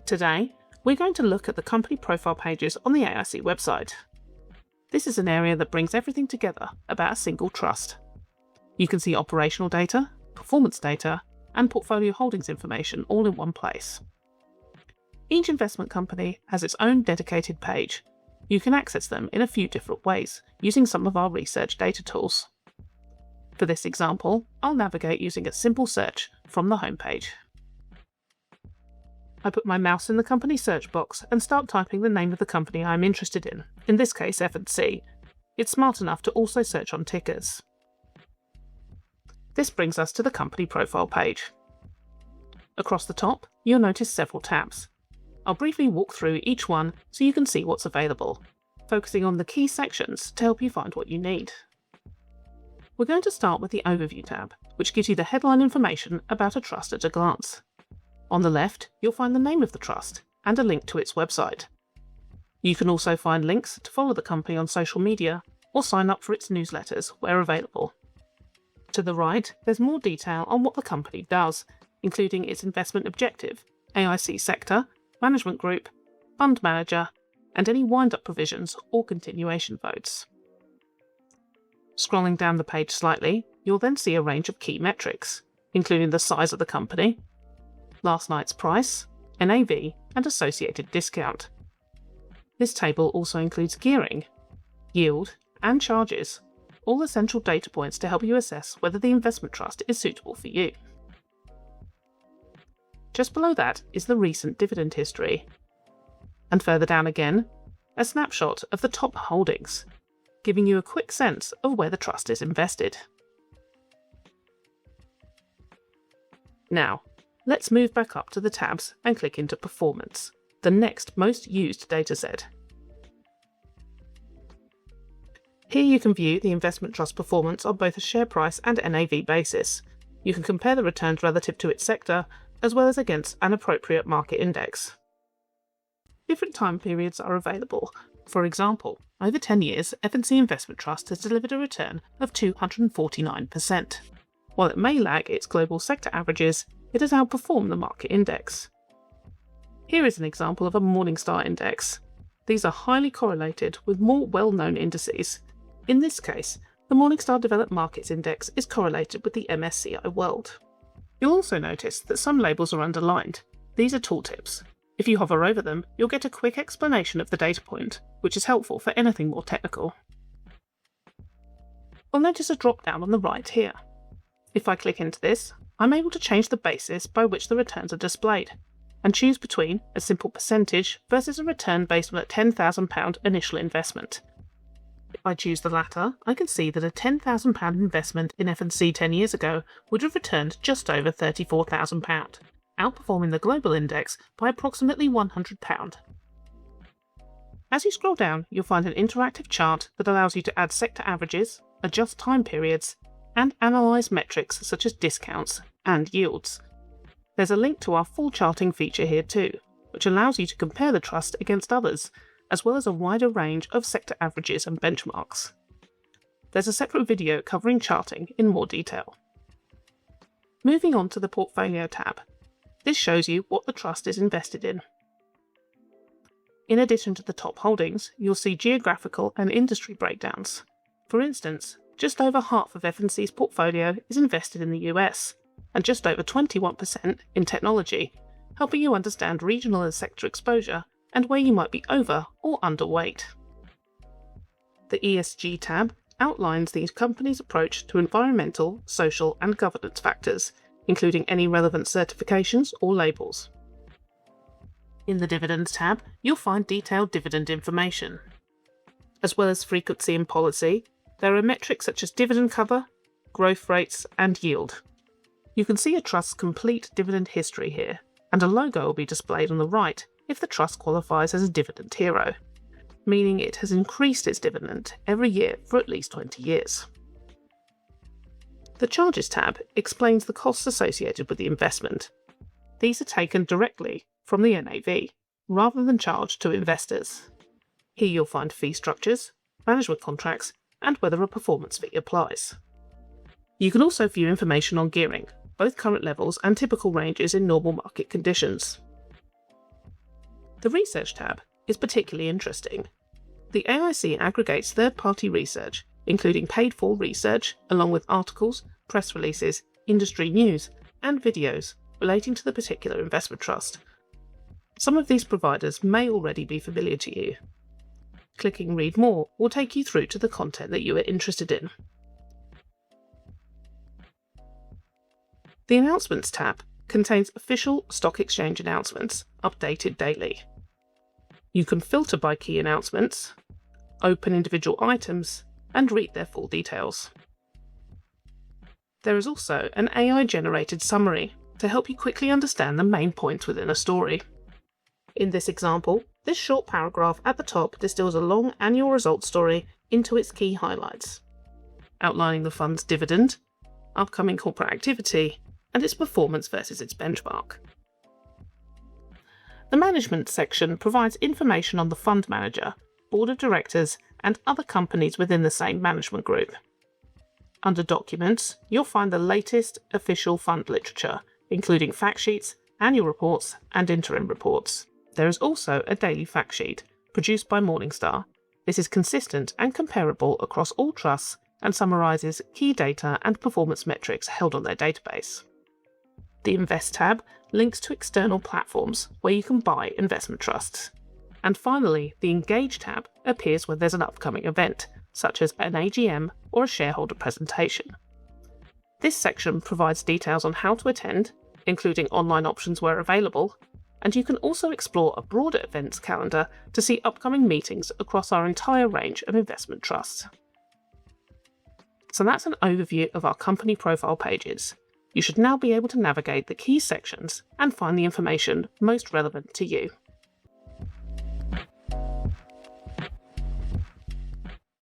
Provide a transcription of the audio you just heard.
Today, we're going to look at the company profile pages on the AIC website. This is an area that brings everything together about a single trust. You can see operational data, performance data, and portfolio holdings information all in one place. Each investment company has its own dedicated page. You can access them in a few different ways, using some of our research data tools. For this example, I'll navigate using a simple search from the homepage. I put my mouse in the company search box and start typing the name of the company I'm interested in this case F&C. It's smart enough to also search on tickers. This brings us to the company profile page. Across the top, you'll notice several tabs. I'll briefly walk through each one so you can see what's available, focusing on the key sections to help you find what you need. We're going to start with the Overview tab, which gives you the headline information about a trust at a glance. On the left, you'll find the name of the trust and a link to its website. You can also find links to follow the company on social media or sign up for its newsletters where available. To the right, there's more detail on what the company does, including its investment objective, AIC sector, management group, fund manager, and any wind-up provisions or continuation votes. Scrolling down the page slightly, you'll then see a range of key metrics, including the size of the company, last night's price, NAV, and associated discount. This table also includes gearing, yield, and charges, all essential data points to help you assess whether the investment trust is suitable for you. Just below that is the recent dividend history. And further down again, a snapshot of the top holdings, giving you a quick sense of where the trust is invested. Now, let's move back up to the tabs and click into Performance, the next most used dataset. Here you can view the investment trust performance on both a share price and NAV basis. You can compare the returns relative to its sector, as well as against an appropriate market index. Different time periods are available. For example, over 10 years, F&C Investment Trust has delivered a return of 249%. While it may lag its global sector averages, it has outperformed the market index. Here is an example of a Morningstar index. These are highly correlated with more well-known indices. In this case, the Morningstar Developed Markets Index is correlated with the MSCI World. You'll also notice that some labels are underlined. These are tooltips. If you hover over them, you'll get a quick explanation of the data point, which is helpful for anything more technical. You'll notice a drop-down on the right here. If I click into this, I'm able to change the basis by which the returns are displayed, and choose between a simple percentage versus a return based on a £10,000 initial investment. If I choose the latter, I can see that a £10,000 investment in F&C 10 years ago would have returned just over £34,000, outperforming the global index by approximately £100. As you scroll down, you'll find an interactive chart that allows you to add sector averages, adjust time periods, and analyse metrics such as discounts and yields. There's a link to our full charting feature here too, which allows you to compare the trust against others, as well as a wider range of sector averages and benchmarks. There's a separate video covering charting in more detail. Moving on to the Portfolio tab. This shows you what the trust is invested in. In addition to the top holdings, you'll see geographical and industry breakdowns. For instance, just over half of F&C's portfolio is invested in the US, and just over 21% in technology, helping you understand regional and sector exposure and where you might be over or underweight. The ESG tab outlines the company's approach to environmental, social, and governance factors, including any relevant certifications or labels. In the Dividends tab, you'll find detailed dividend information. As well as frequency and policy, there are metrics such as dividend cover, growth rates, and yield. You can see a trust's complete dividend history here, and a logo will be displayed on the right if the trust qualifies as a dividend hero, meaning it has increased its dividend every year for at least 20 years. The Charges tab explains the costs associated with the investment. These are taken directly from the NAV, rather than charged to investors. Here you'll find fee structures, management contracts, and whether a performance fee applies. You can also view information on gearing, both current levels and typical ranges in normal market conditions. The Research tab is particularly interesting. The AIC aggregates third-party research, including paid-for research, along with articles, press releases, industry news, and videos relating to the particular investment trust. Some of these providers may already be familiar to you. Clicking Read More will take you through to the content that you are interested in. The Announcements tab contains official stock exchange announcements, updated daily. You can filter by key announcements, open individual items, and read their full details. There is also an AI-generated summary to help you quickly understand the main points within a story. In this example, this short paragraph at the top distills a long annual results story into its key highlights, outlining the fund's dividend, upcoming corporate activity, and its performance versus its benchmark. The Management section provides information on the fund manager, board of directors, and other companies within the same management group. Under Documents, you'll find the latest official fund literature, including fact sheets, annual reports, and interim reports. There is also a daily fact sheet, produced by Morningstar. This is consistent and comparable across all trusts and summarises key data and performance metrics held on their database. The Invest tab links to external platforms where you can buy investment trusts. And finally, the Engage tab appears when there's an upcoming event, such as an AGM or a shareholder presentation. This section provides details on how to attend, including online options where available, and you can also explore a broader events calendar to see upcoming meetings across our entire range of investment trusts. So that's an overview of our company profile pages. You should now be able to navigate the key sections and find the information most relevant to you.